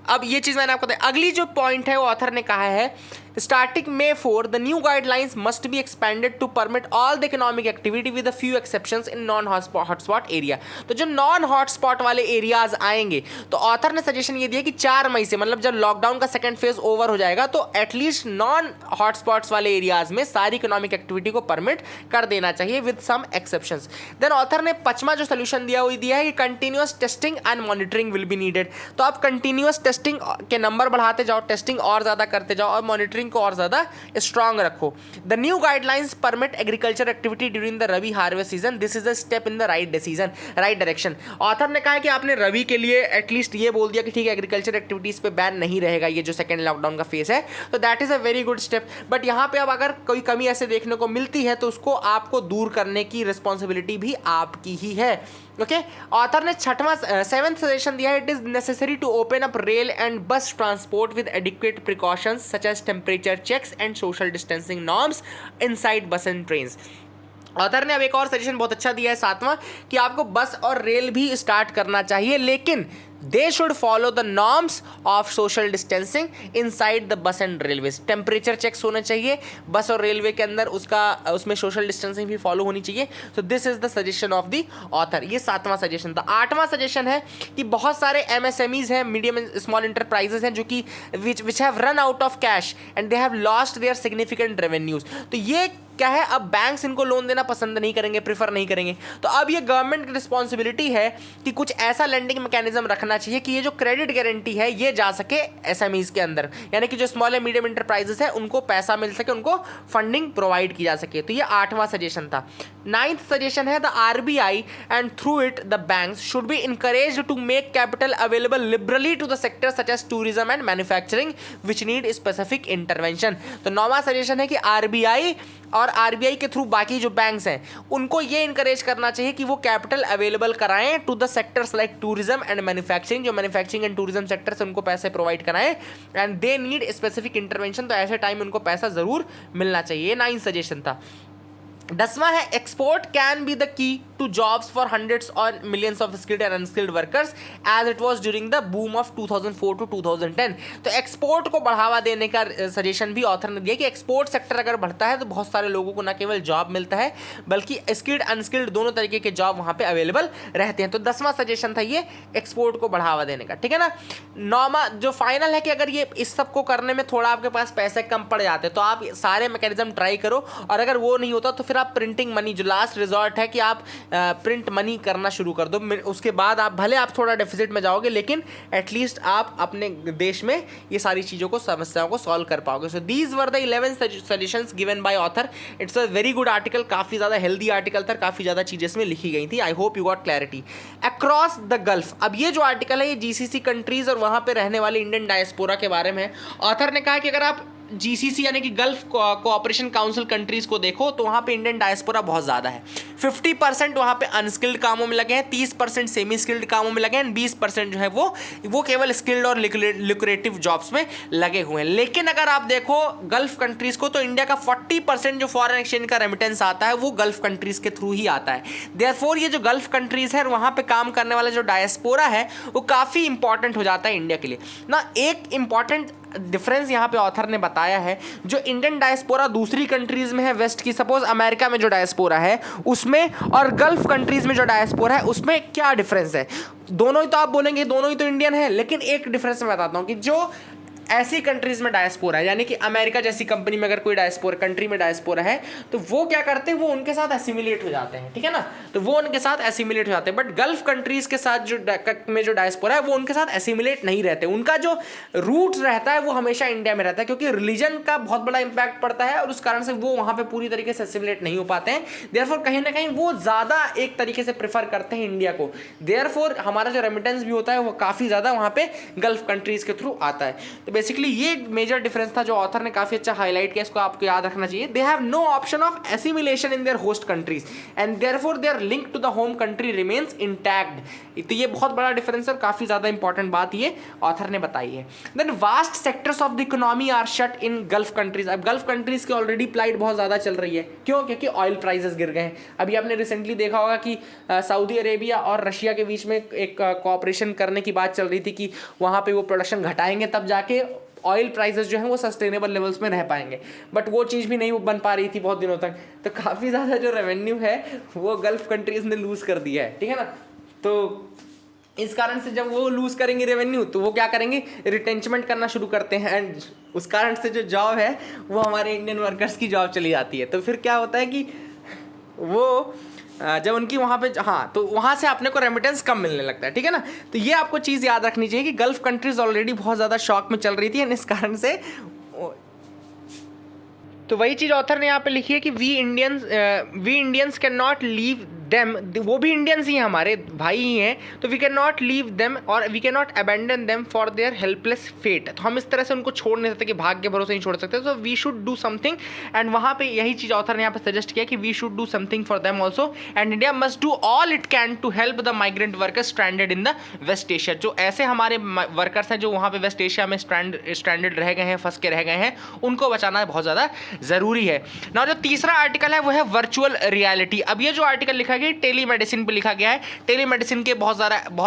अब ये चीज़ मैंने आपको बताया। अगली जो पॉइंट है वो ऑथर ने कहा है, starting May 4 the new guidelines must be expanded to permit all the economic activity with a few exceptions in non-hotspot area। तो जो नॉन हॉटस्पॉट वाले एरियाज आएंगे, तो ऑथर ने सजेशन ये दिया कि 4 मई से, मतलब जब लॉकडाउन का सेकंड फेज ओवर हो जाएगा, तो एटलीस्ट नॉन हॉटस्पॉट्स वाले एरियाज में सारी इकोनॉमिक एक्टिविटी को परमिट कर देना चाहिए with some exceptions. Then author ने 5वां जो सोल्यूशन दिया वो दिया है कि continuous testing and monitoring will be needed. तो आप कंटिन्यूअस टेस्टिंग के नंबर बढ़ाते जाओ, टेस्टिंग और ज़्यादा करते जाओ और मॉनिटरिंग को और ज्यादा स्ट्रांग रखो। The new guidelines permit agriculture activity during the rabi harvest season, this is a step in the right direction. Author ने कहा है कि आपने रबी के लिए एटलीस्ट ये बोल दिया कि ठीक है एग्रीकल्चर एक्टिविटीज पे बैन नहीं रहेगा ये जो सेकंड लॉकडाउन का फेज है, तो that is a very good step. But यहाँ पे अब अगर कोई कमी ऐसे देखने को मिलती है तो उसको आपको दूर करने की रिस्पॉन्सिबिलिटी भी आपकी ही है। ओके, ऑथर ने 7वां सजेशन दिया है, it is necessary to open up rail and bus transport with adequate precautions such as temperature checks and social distancing norms inside bus and trains. Author ने अब एक और सजेशन बहुत अच्छा दिया है 7वां, कि आपको बस और रेल भी स्टार्ट करना चाहिए, लेकिन they should follow the norms of social distancing inside the bus and railways. Temperature checks होना चाहिए बस और रेलवे के अंदर, उसमें सोशल डिस्टेंसिंग भी फॉलो होनी चाहिए। सो this is the suggestion of the author. ये 7वां सजेशन था। 8वां सजेशन है कि बहुत सारे MSMEs हैं, मीडियम एंड स्मॉल इंटरप्राइजेस हैं, जो कि which have run out of cash and they have lost their significant revenues. तो ये क्या है, अब बैंक्स इनको लोन देना पसंद नहीं करेंगे, प्रीफर नहीं करेंगे। तो अब ये गवर्नमेंट की रिस्पॉन्सिबिलिटी है कि कुछ ऐसा लेंडिंग मैकेनिज्म रखना चाहिए कि ये जो क्रेडिट गारंटी है ये जा सके SMEs के अंदर, यानी कि जो स्मॉल एंड मीडियम इंटरप्राइजेस है उनको पैसा मिल सके, उनको फंडिंग प्रोवाइड की जा सके। तो ये 8वां सजेशन था। 9th सजेशन है the RBI and through it the banks should be encouraged to make capital available liberally to the sector such as tourism and manufacturing which need specific intervention. तो 9वां suggestion है कि RBI और RBI के through बाकी जो banks हैं उनको ये इंकरेज करना चाहिए कि वो कैपिटल अवेलेबल कराएं to the sectors like tourism and manufacturing. जो मैन्युफैक्चरिंग एंड टूरिज्म सेक्टर से उनको पैसे प्रोवाइड कराएं and they need specific intervention. तो ऐसे टाइम उनको पैसा जरूर मिलना चाहिए। ये 9 सजेशन था। 10वां है export can be the key to jobs for hundreds और millions of skilled and unskilled workers as it was during the boom of 2004 to 2010। तो एक्सपोर्ट को बढ़ावा देने का सजेशन भी ऑथर ने दिया कि एक्सपोर्ट सेक्टर अगर बढ़ता है तो बहुत सारे लोगों को न केवल जॉब मिलता है बल्कि स्किल्ड अनस्किल्ड दोनों तरीके के जॉब वहाँ पे अवेलेबल रहते हैं। तो 10वां सजेशन था ये एक्सपोर्ट को बढ़ावा देने का, ठीक है ना। 9वां जो फाइनल है कि अगर ये इस सब को करने में थोड़ा आपके पास पैसे कम पड़ जाते हैं तो आप सारे मैकेनिज्म ट्राई करो, और अगर वो नहीं होता तो फिर आप प्रिंटिंग मनी, जो लास्ट रिजॉर्ट है कि आप प्रिंट मनी करना शुरू कर दो। उसके बाद आप भले आप थोड़ा डेफिसिट में जाओगे लेकिन एटलीस्ट आप अपने देश में ये सारी चीज़ों को, समस्याओं को सॉल्व कर पाओगे। So these were the 11 suggestions given by author. It's a very good article, काफ़ी ज़्यादा हेल्दी आर्टिकल था, काफ़ी ज़्यादा चीज़ें इसमें लिखी गई थी। आई hope you got clarity. Across the gulf, अब ये जो आर्टिकल है ये GCC कंट्रीज़ और वहाँ पर रहने वाले इंडियन डायस्पोरा के बारे में है। ऑथर ने कहा कि अगर आप GCC यानी कि गल्फ कोऑपरेशन काउंसिल कंट्रीज को देखो तो वहाँ पे इंडियन डायस्पोरा बहुत ज़्यादा है। 50% वहाँ पे अनस्किल्ड कामों में लगे हैं, 30% सेमी स्किल्ड कामों में लगे हैं, 20% जो है वो केवल स्किल्ड और लुक्रेटिव जॉब्स में लगे हुए हैं। लेकिन अगर आप देखो गल्फ कंट्रीज़ को तो इंडिया का 40% जो फॉरेन एक्सचेंज का रेमिटेंस आता है वो गल्फ कंट्रीज़ के थ्रू ही आता है। देयरफॉर ये जो गल्फ कंट्रीज़ है वहाँ पर काम करने वाला जो डायस्पोरा है वो काफ़ी इंपॉर्टेंट हो जाता है इंडिया के लिए ना। एक इंपॉर्टेंट डिफरेंस यहाँ पे ऑथर ने बताया है, जो इंडियन डायस्पोरा दूसरी कंट्रीज में है वेस्ट की, सपोज अमेरिका में जो डायस्पोरा है उसमें और गल्फ कंट्रीज में जो डायस्पोरा है उसमें क्या डिफरेंस है। दोनों ही तो आप बोलेंगे दोनों ही तो इंडियन है, लेकिन एक डिफरेंस मैं बताता हूँ कि जो ऐसी कंट्रीज में डायस्पोरा है, यानी कि अमेरिका जैसी कंपनी में अगर कोई डायस्पोरा कंट्री में डायस्पोरा है तो वो क्या करते हैं, वो उनके साथ एसिमिलेट हो जाते हैं, ठीक है ना। तो वो उनके साथ एसिमिलेट हो जाते हैं। बट गल्फ कंट्रीज के साथ जो डायस्पोरा है वो उनके साथ एसिमिलेट नहीं रहते। उनका जो रूट रहता है वो हमेशा इंडिया में रहता है, क्योंकि रिलीजन का बहुत बड़ा इंपैक्ट पड़ता है और उस कारण से वो वहाँ पर पूरी तरीके से एसिमिलेट नहीं हो पाते हैं। देयरफॉर कहीं ना कहीं वो ज़्यादा एक तरीके से प्रेफर करते हैं इंडिया को। देयरफॉर हमारा जो रेमिटेंस भी होता है वो काफ़ी ज़्यादा वहाँ पे गल्फ कंट्रीज के थ्रू आता है। तो बेसिकली ये मेजर डिफरेंस था जो ऑथर ने काफी अच्छा हाईलाइट किया, इसको आपको याद रखना चाहिए। They have no option of assimilation in their host countries and therefore their link to the home country remains intact. तो ये बहुत बड़ा डिफरेंस और काफी ज्यादा इंपॉर्टेंट बात ये ऑथर ने बताई है। Then vast sectors of the economy are shut in Gulf countries. अब गल्फ कंट्रीज की ऑलरेडी प्लाइट बहुत ज्यादा चल रही है, क्यों? क्योंकि ऑयल प्राइसेस गिर गए हैं। अभी आपने रिसेंटली देखा होगा कि सऊदी अरेबिया और रशिया के बीच में एक कोऑपरेशन करने की बात चल रही थी कि वहां पे वो प्रोडक्शन घटाएंगे तब जाके ऑयल प्राइसेस जो हैं वो सस्टेनेबल लेवल्स में रह पाएंगे। बट वो चीज़ भी नहीं बन पा रही थी बहुत दिनों तक। तो काफ़ी ज़्यादा जो रेवेन्यू है वो गल्फ कंट्रीज ने लूज़ कर दिया है, ठीक है ना। तो इस कारण से जब वो लूज़ करेंगे रेवेन्यू तो वो क्या करेंगे, रिटेंचमेंट करना शुरू करते हैं एंड उस कारण से जो जॉब है वो हमारे इंडियन वर्कर्स की जॉब चली जाती है। तो फिर क्या होता है कि वो जब उनकी वहाँ पे, हाँ, तो वहाँ से अपने को रेमिटेंस कम मिलने लगता है, ठीक है ना। तो ये आपको चीज़ याद रखनी चाहिए कि गल्फ कंट्रीज ऑलरेडी बहुत ज़्यादा शॉक में चल रही थी एंड इस कारण से तो वही चीज़ ऑथर ने यहाँ पे लिखी है कि we Indians can not leave them, वो भी इंडियंस ही हैं, हमारे भाई ही हैं, तो we can not leave them और we can not abandon them for their helpless fate. तो हम इस तरह से उनको छोड़ नहीं सकते कि भाग्य के भरोसे नहीं छोड़ सकते। तो we should do something and वहाँ पे यही चीज़ ऑथर ने यहाँ पे सजेस्ट किया कि we should do something for them also and India must do all it can to help the migrant workers stranded in the West Asia. जो ऐसे हमारे वर्कर्स हैं जो वहाँ पे वेस्ट एशिया में स्ट्रैंडेड रह गए हैं, फंस के रह गए हैं, उनको बचाना बहुत ज़्यादा ज़रूरी है ना। जो तीसरा आर्टिकल है वो है वर्चुअल रियलिटी। अब ये जो आर्टिकल लिखा गई, टेली मेडिसिन पे लिखा गया है। टेली मेडिसिन के बहुत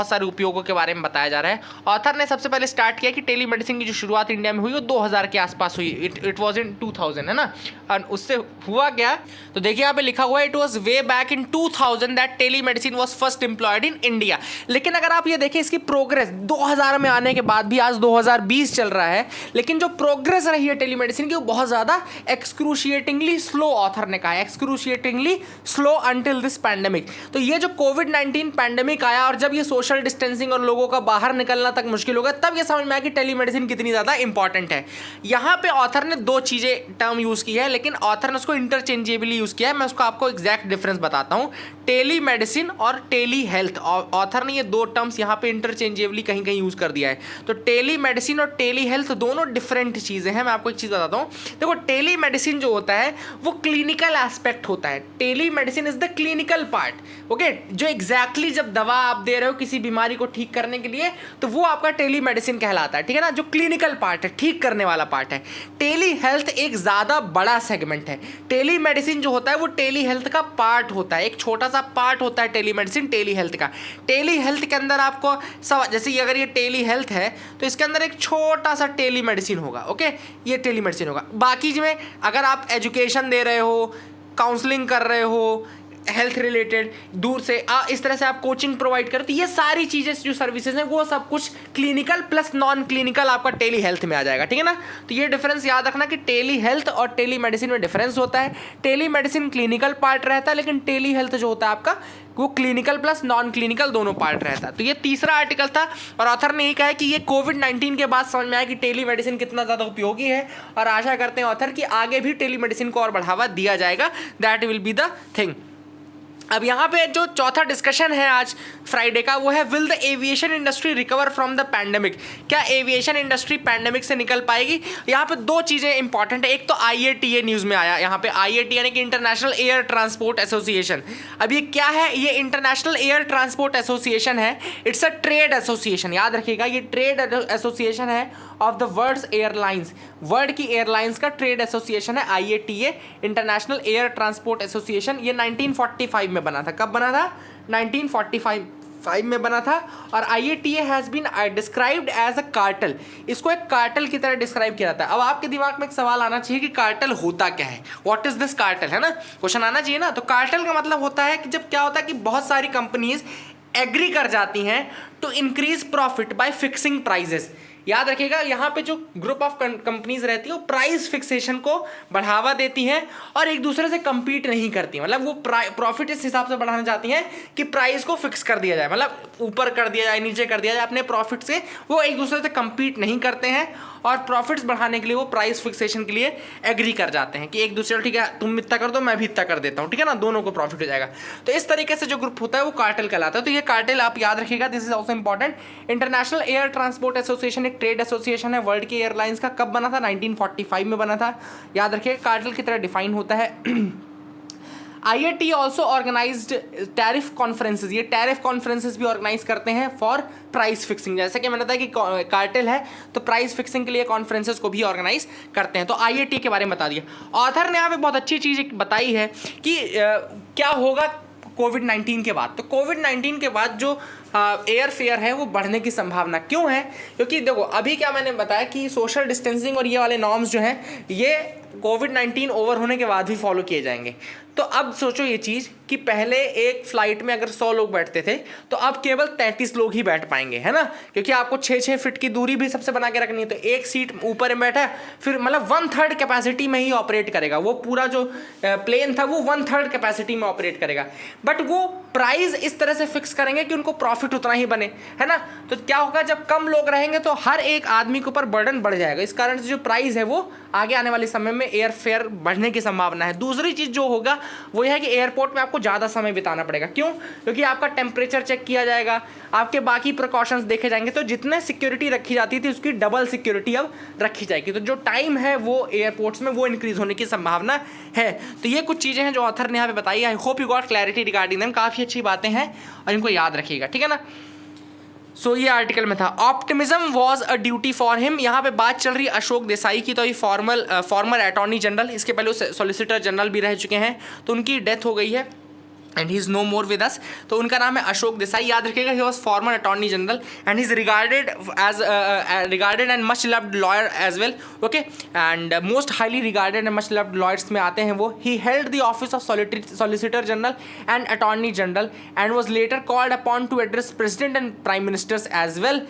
सारे उपयोगों के बारे में बताया जा रहा है। ऑथर ने सबसे पहले स्टार्ट किया कि टेली मेडिसिन की जो शुरुआत इंडिया में हुई वो 2000 के आसपास हुई। इट वॉज इन 2000, है ना। और उससे हुआ क्या, तो देखिए यहाँ पे लिखा हुआ है, it was way back in 2000 that telemedicine was first employed in India. लेकिन अगर आप ये देखें इसकी प्रोग्रेस 2000 में आने के बाद भी आज 2020 चल रहा है, लेकिन जो प्रोग्रेस रही है टेली मेडिसिन की वो बहुत ज़्यादा एक्सक्रूशिएटिंगली स्लो, ऑथर ने कहा एक्सक्रूशिएटिंगली स्लो अंटिल दिस पैंडेमिक। तो ये जो कोविड-19 पैंडेमिक आया और जब ये सोशल डिस्टेंसिंग और लोगों का बाहर निकलना तक मुश्किल हो गया, तब ये समझ में आया कि टेली मेडिसिन कितनी ज़्यादा इंपॉर्टेंट है। यहाँ पे ऑथर ने दो चीज़ें टर्म यूज़ की है, लेकिन ऑथर ने उसको इंटरचेंजेबली यूज़ किया है। मैं उसको आपको एग्जैक्ट डिफरेंस बताता हूँ, टेली मेडिसिन और टेली हेल्थ। ऑथर ने ये दो टर्म्स यहाँ पे इंटरचेंजेबली कहीं कहीं यूज़ कर दिया है। तो टेली मेडिसिन और टेली हेल्थ दोनों डिफरेंट चीज़ें हैं। मैं आपको एक चीज़ बताता हूँ, देखो टेली मेडिसिन जो होता है वो क्लिनिकल एस्पेक्ट होता है। Telemedicine is the clinical part, okay, जो एग्जैक्टली जब दवा आप दे रहे हो किसी बीमारी को ठीक करने के लिए, तो वो आपका टेली मेडिसिन कहलाता है, ठीक है ना, जो क्लिनिकल पार्ट है, ठीक करने वाला पार्ट है। टेली हेल्थ एक ज़्यादा बड़ा सेगमेंट है। टेली मेडिसिन जो होता है वो टेली हेल्थ का पार्ट होता है, एक छोटा सा पार्ट होता है टेली मेडिसिन टेली हेल्थ का। टेली हेल्थ के अंदर आपको सब, जैसे अगर ये टेली हेल्थ है तो इसके अंदर एक छोटा सा टेली मेडिसिन होगा, ओके, ये टेली मेडिसिन होगा। बाकी में अगर आप एजुकेशन दे रहे हो, काउंसलिंग कर रहे हो, हेल्थ रिलेटेड दूर से इस तरह से आप कोचिंग प्रोवाइड करते, ये सारी चीज़ें जो सर्विसेज हैं वो सब कुछ क्लिनिकल प्लस नॉन क्लिनिकल आपका टेली हेल्थ में आ जाएगा, ठीक है ना। तो ये डिफरेंस याद रखना कि टेली हेल्थ और टेली मेडिसिन में डिफरेंस होता है। टेली मेडिसिन क्लिनिकल पार्ट रहता है, लेकिन टेली हेल्थ जो होता है आपका वो क्लिनिकल प्लस नॉन क्लिनिकल दोनों पार्ट रहता है। तो ये तीसरा आर्टिकल था और ऑथर ने ये कहा है कि ये कोविड-19 के बाद समझ में आया कि टेली मेडिसिन कितना ज़्यादा उपयोगी है, और आशा करते हैं ऑथर कि आगे भी टेली मेडिसिन को और बढ़ावा दिया जाएगा। That will be the thing. अब यहाँ पे जो चौथा डिस्कशन है आज फ्राइडे का वो है, will the aviation industry recover from the pandemic. क्या एविएशन इंडस्ट्री पैंडेमिक से निकल पाएगी। यहाँ पे दो चीज़ें इंपॉर्टेंट है। एक तो IATA न्यूज़ में आया, यहाँ पे IATA यानी कि इंटरनेशनल एयर ट्रांसपोर्ट एसोसिएशन। अब ये क्या है, ये इंटरनेशनल एयर ट्रांसपोर्ट एसोसिएशन है, इट्स अ ट्रेड एसोसिएशन, याद रखिएगा ये ट्रेड एसोसिएशन है ऑफ द वर्ल्ड्स एयरलाइंस। वर्ल्ड की एयरलाइंस का ट्रेड एसोसिएशन है IATA, international air transport association. ये 1945 में बना था। कब बना था, 1945 में बना था। और IATA has been described as a cartel, इसको एक कार्टेल की तरह डिस्क्राइब किया जाता है। अब आपके दिमाग में एक सवाल आना चाहिए कि कार्टेल होता क्या है, व्हाट इज दिस कार्टेल, है ना, क्वेश्चन आना चाहिए ना। तो कार्टेल का मतलब होता है कि जब क्या होता है कि बहुत सारी कंपनीज एग्री कर जाती हैं to increase profit by fixing prices. याद रखिएगा यहाँ पे जो ग्रुप ऑफ कंपनीज रहती है वो प्राइस फिक्सेशन को बढ़ावा देती हैं और एक दूसरे से compete नहीं करती, मतलब वो प्रॉफिट इस हिसाब से बढ़ाना चाहती हैं कि प्राइस को फिक्स कर दिया जाए, मतलब ऊपर कर दिया जाए, नीचे कर दिया जाए अपने प्रॉफिट से। वो एक दूसरे से compete नहीं करते हैं और प्रॉफिट्स बढ़ाने के लिए वो प्राइस फिक्सेशन के लिए एग्री कर जाते हैं कि एक दूसरे को, ठीक है तुम इतना कर दो मैं भी इतना कर देता हूँ, ठीक है ना, दोनों को प्रॉफिट हो जाएगा। तो इस तरीके से जो ग्रुप होता है वो कार्टेल कहलाता है। तो ये कार्टेल आप याद रखिएगा, this is also important. International air transport association एक ट्रेड एसोसिएशन है वर्ल्ड की एयरलाइंस का। कब बना था, 1945 में बना था। याद रखिए कार्टेल की तरह डिफाइन होता है। IATA also organized tariff conferences, ये टैरिफ कॉन्फ्रेंसेज भी ऑर्गेनाइज करते हैं फॉर प्राइस फिक्सिंग। जैसे कि मैंने बताया कि कार्टेल है तो प्राइस फिक्सिंग के लिए कॉन्फ्रेंसेज को भी ऑर्गेनाइज करते हैं। तो IATA के बारे में बता दिया। ऑथर ने यहाँ पे बहुत अच्छी चीज़ बताई है कि क्या होगा कोविड-19 के बाद। तो कोविड-19 के बाद जो एयर फेयर है वो बढ़ने की संभावना क्यों है, क्योंकि देखो अभी क्या मैंने बताया कि सोशल डिस्टेंसिंग और ये वाले नॉर्म्स जो हैं ये कोविड-19 ओवर होने के बाद भी फॉलो किए जाएंगे। तो अब सोचो ये चीज़ कि पहले एक फ्लाइट में अगर 100 लोग बैठते थे तो अब केवल 33 लोग ही बैठ पाएंगे, है ना, क्योंकि आपको 6-6 फीट की दूरी भी सबसे बना के रखनी है। तो एक सीट ऊपर में बैठा है, फिर मतलब 1/3 कैपेसिटी में ही ऑपरेट करेगा वो पूरा जो प्लेन था, वो 1/3 कैपेसिटी में ऑपरेट करेगा। बट वो प्राइस इस तरह से फिक्स करेंगे कि उनको प्रॉफिट उतना ही बने, है ना। तो क्या होगा, जब कम लोग रहेंगे तो हर एक आदमी के ऊपर बर्डन बढ़ जाएगा। इस कारण से जो प्राइस है वो आगे आने वाले समय में एयर फेयर बढ़ने की संभावना है। दूसरी चीज़ जो होगा वो यह है कि एयरपोर्ट में आपको ज़्यादा समय बिताना पड़ेगा। क्यों, क्योंकि आपका टेम्परेचर चेक किया जाएगा, आपके बाकी प्रिकॉशंस देखे जाएंगे। तो जितने सिक्योरिटी रखी जाती थी उसकी डबल सिक्योरिटी अब रखी जाएगी। तो जो टाइम है वो एयरपोर्ट्स में वो इंक्रीज होने की संभावना है। तो ये कुछ चीज़ें हैं जो ऑथर ने यहाँ पे बताई। आई hope you got clarity regarding them. काफ़ी अच्छी बातें हैं और इनको याद रखिएगा, ठीक है ना। सो ये आर्टिकल में था। Optimism was a duty for him. यहाँ पे बात चल रही है अशोक देसाई की। तो ये फॉर्मर अटॉर्नी जनरल, इसके पहले सॉलिसिटर जनरल भी रह चुके हैं, तो उनकी डेथ हो गई है। And he is no more with us. तो उनका नाम है अशोक देसाई, याद रखिएगा। He was former attorney general and he is regarded and much loved lawyer as well, okay. And most highly regarded and much loved lawyers में आते हैं वो। He held the office of solicitor general and attorney general and was later called upon to address president and prime ministers as well,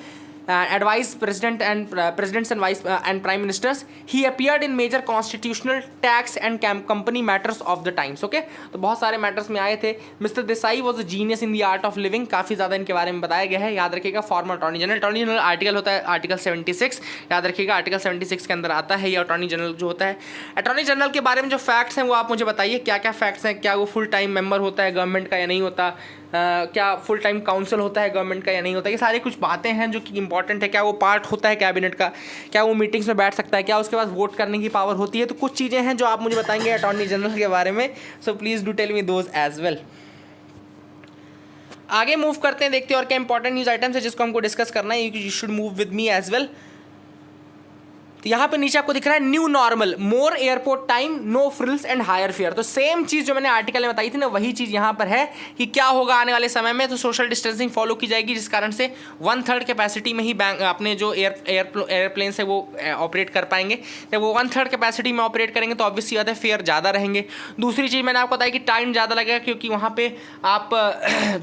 advise presidents and vice and prime ministers. He appeared in major constitutional, tax and company matters of the times, okay। तो बहुत सारे matters में आए थे। Mister Desai was a genius in the art of living, काफ़ी ज़्यादा इनके बारे में बताया गया है, याद रखिएगा। Farmer attorney general, attorney general article होता है आर्टिकल 76, याद रखिएगा। आर्टिकल 76 के अंदर आता है ये अटॉर्नी जनरल जो होता है। अटॉर्नी जनरल के बारे में जो फैक्ट्स हैं वो आप मुझे बताइए, क्या क्या फैक्ट्स हैं। क्या वो फुल टाइम मेंबर होता है गवर्नमेंट का या नहीं होता, क्या फुल टाइम काउंसिल होता है गवर्नमेंट का या नहीं होता। ये सारी कुछ बातें हैं जो कि इंपॉर्टेंट है। क्या वो पार्ट होता है कैबिनेट का, क्या वो मीटिंग्स में बैठ सकता है, क्या उसके पास वोट करने की पावर होती है। तो कुछ चीज़ें हैं जो आप मुझे बताएंगे अटॉर्नी जनरल के बारे में। So please do tell me those as well. आगे मूव करते हैं, देखते हैं और क्या इंपॉर्टेंट न्यूज़ आइटम्स है जिसको हमको डिस्कस करना है। You should move with me as well. तो यहाँ पे नीचे आपको दिख रहा है new normal, more airport time, no frills and higher fare. तो सेम चीज़ जो मैंने आर्टिकल में बताई थी ना, वही चीज़ यहाँ पर है कि क्या होगा आने वाले समय में। तो सोशल डिस्टेंसिंग फॉलो की जाएगी, जिस कारण से 1/3 कैपेसिटी में ही बैंक अपने जो एयरप्लेन्स है वो ऑपरेट कर पाएंगे। जब वो 1/3 कैपेसिटी में ऑपरेट करेंगे तो ऑब्वियसली बात है फेयर ज़्यादा रहेंगे। दूसरी चीज़ मैंने आपको बताई कि टाइम ज़्यादा लगेगा, क्योंकि वहाँ पर आप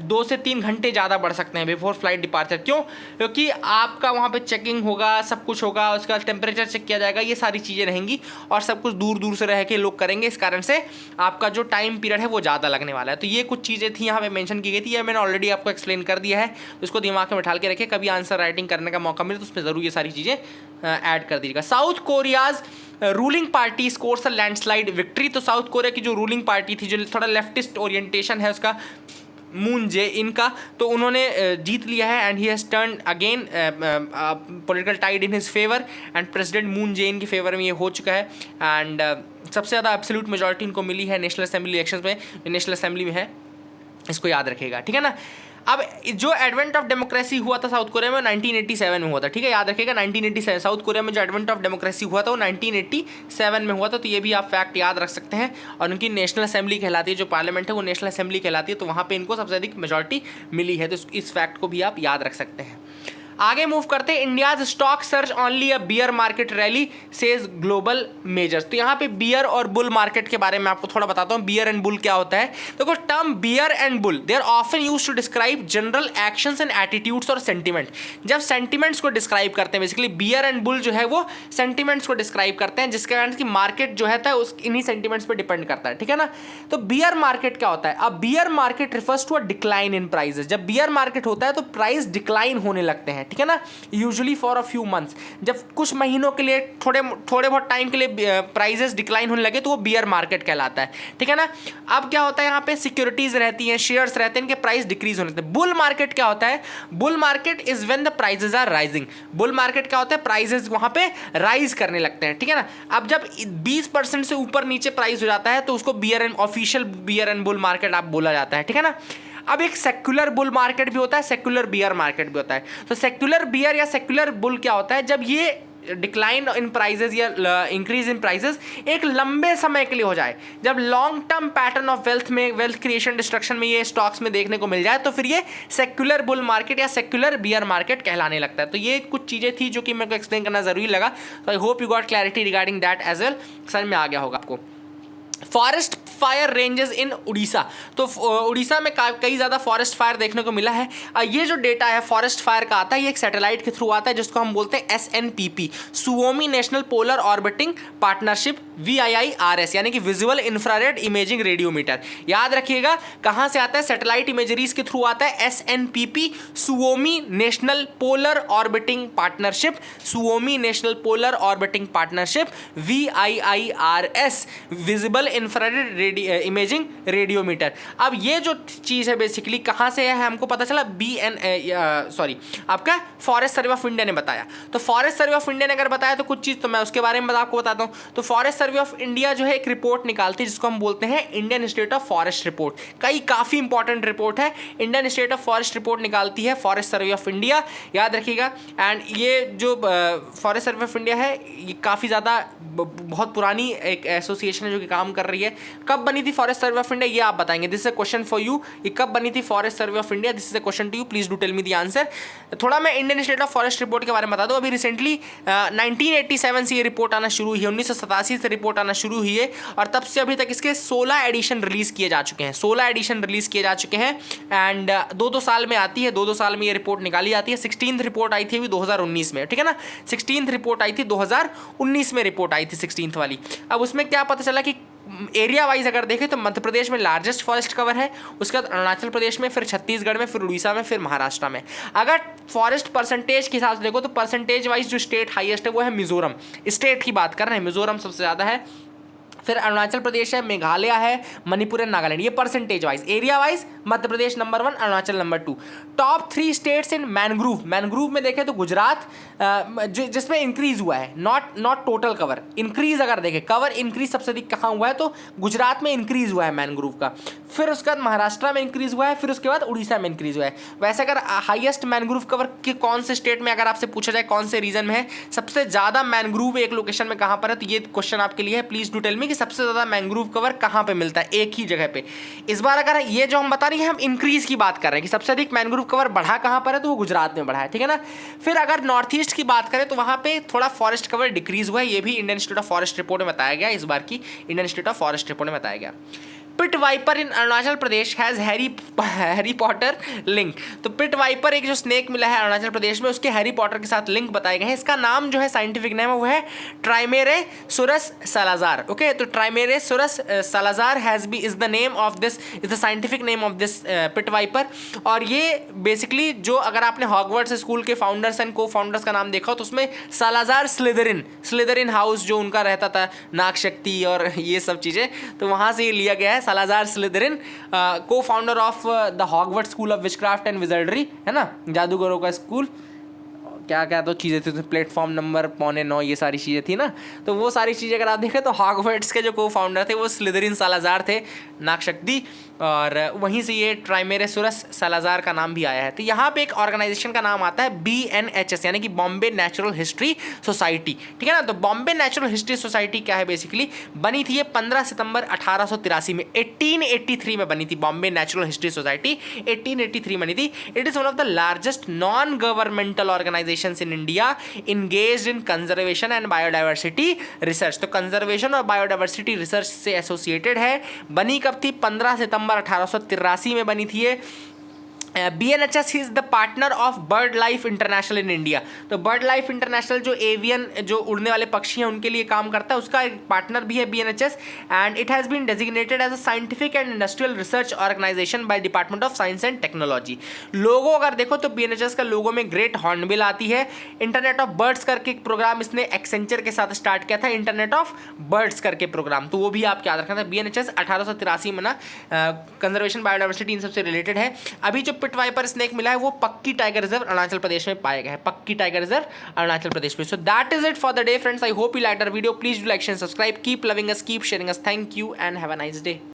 2 से 3 घंटे ज़्यादा बढ़ सकते हैं बिफोर फ्लाइट डिपार्चर। क्यों? क्योंकि आपका वहाँ पर चेकिंग होगा, सब कुछ होगा, उसका टेम्परेचर चेक किया जाएगा, ये सारी चीज़ें रहेंगी और सब कुछ दूर दूर से रह के लोग करेंगे। इस कारण से आपका जो टाइम पीरियड है वो ज़्यादा लगने वाला है। तो ये कुछ चीज़ें थी यहाँ पे मेंशन की गई थी, ये मैंने ऑलरेडी आपको एक्सप्लेन कर दिया है। तो इसको दिमाग में बैठा के रखिए, कभी आंसर राइटिंग करने का मौका मिले तो उसमें ज़रूर ये सारी चीज़ें ऐड कर दीजिएगा। South Korea's ruling party scores a landslide victory. तो साउथ कोरिया की जो रूलिंग पार्टी थी, जो थोड़ा लेफ्टिस्ट ओरिएंटेशन है उसका, मून जे इनका, तो उन्होंने जीत लिया है। And he has turn again political tide in his favour and president Moon Jae in के फेवर में ये हो चुका है। एंड सबसे ज़्यादा एब्सोल्यूट मेजॉरिटी इनको मिली है नेशनल असेंबली इलेक्शंस में, नेशनल असेंबली में है, इसको याद रखिएगा, ठीक है ना। अब जो एडवेंट ऑफ डेमोक्रेसी हुआ था साउथ कोरिया में 1987 में हुआ था, ठीक है, याद रखिएगा 1987। साउथ कोरिया में जो एडवेंट ऑफ डेमोक्रेसी हुआ था वो 1987 में हुआ था। तो ये भी आप फैक्ट याद रख सकते हैं। और उनकी नेशनल असेंबली कहलाती है, जो पार्लियामेंट है वो नेशनल असेंबली कहलाती है, तो वहाँ पे इनको सबसे अधिक मेजॉरिटी मिली है। तो इस फैक्ट को भी आप याद रख सकते हैं। आगे मूव करते हैं। इंडियाज स्टॉक सर्च ओनली अ beer market rally says global measures. तो यहाँ पे बियर और बुल मार्केट के बारे में आपको थोड़ा बताता हूँ। बियर एंड बुल क्या होता है? देखो, term bear and bull they are often used to describe general actions and attitudes और सेंटिमेंट। जब सेंटिमेंट्स को डिस्क्राइब करते हैं, बेसिकली बियर एंड बुल जो है वो सेंटिमेंट्स को डिस्क्राइब करते हैं, जिसके कारण की मार्केट जो है उस इन्हीं सेंटिमेंट्स पर डिपेंड करता है, ठीक है ना। तो बियर मार्केट क्या होता है? अब bear market refers to a decline in prices. जब बियर मार्केट होता है तो प्राइस डिक्लाइन होने लगते हैं, ठीक है ना, usually for a few months. जब कुछ महीनों के लिए थोड़े बहुत टाइम के लिए प्राइसेस डिक्लाइन होने लगे तो वो बियर मार्केट कहलाता है, ठीक है ना। अब क्या होता है, यहाँ पे सिक्योरिटीज रहती हैं, शेयर्स रहते हैं, इनके प्राइस डिक्रीज होने लगते हैं। बुल मार्केट क्या होता है? Bull market is when the prices are rising. Bull market क्या होता है? प्राइसेस वहाँ पे राइज करने लगते हैं, ठीक है ना। अब जब 20% से ऊपर नीचे प्राइस हो जाता है तो उसको bear and official bear and bull market आप बोला जाता है, ठीक है ना। अब एक सेक्युलर बुल मार्केट भी होता है, सेक्युलर बियर मार्केट भी होता है। तो सेक्युलर बियर या सेक्युलर बुल क्या होता है? जब ये डिक्लाइन इन प्राइजेस या इंक्रीज इन प्राइजेस एक लंबे समय के लिए हो जाए, जब long term pattern of wealth में, वेल्थ क्रिएशन डिस्ट्रक्शन में ये स्टॉक्स में देखने को मिल जाए, तो फिर ये सेक्युलर बुल मार्केट या सेक्युलर बियर मार्केट कहलाने लगता है। तो ये कुछ चीज़ें थी जो कि मेरे को एक्सप्लेन करना जरूरी लगा। तो I hope you got clarity regarding that as well. समझ में आ गया होगा आपको। Forest fire ranges in Orissa. तो उड़ीसा में कई ज़्यादा फॉरेस्ट फायर देखने को मिला है। ये जो डेटा है फॉरेस्ट फायर का आता है, ये एक सैटेलाइट के थ्रू आता है जिसको हम बोलते हैं SNPP, Suomi national polar orbiting partnership, VIIRS, यानी कि विजुअल इंफ्रारेड इमेजिंग रेडियोमीटर। याद रखिएगा कहाँ से आता है? सैटेलाइट इमेजरीज के थ्रू आता है। SNPP, Suomi national polar orbiting partnership, Suomi national polar orbiting partnership, VIIRS, visible infrared imaging radiometer. अब ये जो चीज़ है बेसिकली कहाँ से है हमको पता चला? आपका फॉरेस्ट सर्वे ऑफ इंडिया ने बताया। तो फॉरेस्ट सर्वे ऑफ इंडिया ने अगर बताया तो कुछ चीज़ तो मैं उसके बारे में आपको बताता हूँ। तो फॉरेस्ट सर्वे ऑफ इंडिया जो है एक रिपोर्ट निकालती है जिसको हम बोलते हैं Indian state of forest report. काफ़ी इंपॉर्टेंट रिपोर्ट है। Indian state of forest report निकालती है फॉरेस्ट सर्वे ऑफ इंडिया, याद रखिएगा। एंड ये जो फॉरेस्ट सर्वे ऑफ इंडिया है ये काफ़ी ज़्यादा बहुत पुरानी एक एसोसिएशन है जो कि काम कर रही है। कब कब बनी थी फॉरेस्ट सर्वे ऑफ इंडिया, ये आप बताएंगे। This is a question for you, ये कब बनी थी forest survey of India, this is a question to you, please do tell me the answer. थोड़ा मैं Indian state of forest report के बारे में बता दूं, अभी रिसेंटली 1987 से ये रिपोर्ट आना शुरू हुई है, 1987 से रिपोर्ट आना शुरू हुई है, और तब से अभी तक इसके 16 एडिशन रिलीज किए जा चुके हैं, 16 एडिशन रिलीज किए जा चुके हैं। एंड 2-2 साल में आती है, 2-2 साल में ये रिपोर्ट निकाली जाती है। 16th रिपोर्ट आई थी अभी 2019 में, ठीक है ना, 16th रिपोर्ट आई थी 2019 में, रिपोर्ट आई थी 16th वाली। अब उसमें क्या पता चला कि एरिया वाइज अगर देखें तो मध्य प्रदेश में लार्जेस्ट फॉरेस्ट कवर है, उसके बाद अरुणाचल प्रदेश में, फिर छत्तीसगढ़ में, फिर उड़ीसा में, फिर महाराष्ट्र में। अगर फॉरेस्ट परसेंटेज के हिसाब से देखो तो परसेंटेज वाइज जो स्टेट हाईएस्ट है वो है मिजोरम, स्टेट की बात कर रहे हैं, मिजोरम सबसे ज़्यादा है, फिर अरुणाचल प्रदेश है, मेघालय है, मणिपुर एंड नागालैंड, ये percentage wise. Area wise Madhya Pradesh number 1, Arunachal number 2। Top 3 states in mangrove, mangrove में देखें तो गुजरात जिसमें इंक्रीज हुआ है, नॉट टोटल कवर, इंक्रीज अगर देखें, कवर इंक्रीज सबसे अधिक कहाँ हुआ है तो गुजरात में इंक्रीज हुआ है मैनग्रूव का, फिर उसके बाद महाराष्ट्र में इंक्रीज हुआ है, फिर उसके बाद उड़ीसा में इंक्रीज हुआ है। वैसे अगर हाईएस्ट मैनग्रूव कवर के कौन से स्टेट में अगर आपसे पूछा जाए कौन से रीजन में है सबसे ज़्यादा मैनग्रूव एक लोकेशन में कहाँ पर है, तो ये क्वेश्चन आपके लिए है, प्लीज डू टेल मी कि सबसे ज़्यादा मैंग्रोव कवर कहाँ पे मिलता है, एक ही जगह पे। इस बार अगर ये जो हम बता रहे हैं हम इंक्रीज की बात कर रहे हैं कि सबसे अधिक मैंग्रोव कवर बढ़ा कहाँ पर है, तो वो गुजरात में बढ़ा है, ठीक है ना। फिर अगर नॉर्थ ईस्ट की बात करें तो वहाँ पे थोड़ा फॉरेस्ट कवर डिक्रीज हुआ है, ये भी Indian institute of forest report में बताया गया, इस बार की Indian institute of forest report में बताया गया। Pit viper in Arunachal Pradesh has Harry Potter link, तो पिट वाइपर एक जो स्नेक मिला है अरुणाचल प्रदेश में उसके हैरी पॉटर के साथ लिंक बताए गए हैं। इसका नाम जो है साइंटिफिक नेम है वो है ट्राइमेरेसुरस सालाजार, ओके, तो Trimeresurus Salazar has be is the name of this, is the scientific name of this pit viper. और ये बेसिकली जो अगर आपने हॉगवर्ट्स स्कूल के फाउंडर्स एंड को फाउंडर्स का नाम देखा तो उसमें सालाजार स्लिदरिन हाउस जो उनका रहता था, नाग शक्ति और ये सब चीज़ें, तो वहाँ से ये लिया गया है। सालाजार स्लिदरिन को founder of the Hogwarts school of witchcraft and विजर्डरी, है ना, जादूगरों का स्कूल, क्या क्या तो चीज़ें थी, प्लेटफॉर्म नंबर 8.9 ये सारी चीज़ें थी ना, तो वो सारी चीज़ें अगर आप देखें तो हॉगवर्ट्स के जो को फाउंडर थे वो स्लिदरिन सालाजार थे, नागशक्ति, और वहीं से ये ट्राइमेरेसुरस सालाजार का नाम भी आया है। तो यहाँ पे एक ऑर्गेनाइजेशन का नाम आता है BNHS, यानी कि बॉम्बे नेचुरल हिस्ट्री सोसाइटी, ठीक है ना। तो बॉम्बे नेचुरल हिस्ट्री सोसाइटी क्या है, बेसिकली बनी थी ये 15 सितंबर 1883 में, 1883 में बनी थी बॉम्बे नेचुरल हिस्ट्री सोसाइटी, 1883 बनी थी। It is one of the largest non governmental organization in India engaged in conservation and biodiversity research, तो कंजर्वेशन और बायोडाइवर्सिटी रिसर्च से एसोसिएटेड है। बनी कब थी, 15 सितंबर 1883 में बनी थी ये। BNHS is the partner of bird life international in India, तो बर्ड लाइफ इंटरनेशनल जो एवियन जो उड़ने वाले पक्षी हैं उनके लिए काम करता है, उसका एक पार्टनर भी है BNHS, and it has been designated as a scientific and industrial research organisation by department of science and technology. Logo अगर देखो तो BNHS का लोगो में ग्रेट हॉर्नबिल आती है। इंटरनेट ऑफ बर्ड्स करके एक प्रोग्राम इसने एक्सेंचर के साथ स्टार्ट किया था, इंटरनेट ऑफ बर्ड्स करके प्रोग्राम, तो वो भी आप याद रखना था। BNHS 1883 में ना कंजर्वेशन बायोडाइवर्सिटी इन सबसे रिलेटेड है। अभी जो पिट वाइपर स्नेक मिला है वो पक्की टाइगर रिजर्व अरुणाचल प्रदेश में पाया गया है, पक्की टाइगर रिजर्व अरुणाचल प्रदेश में। So that is it for the day friends, I hope you like our video, please do like and subscribe, keep loving us, keep sharing us, thank you and have a nice day.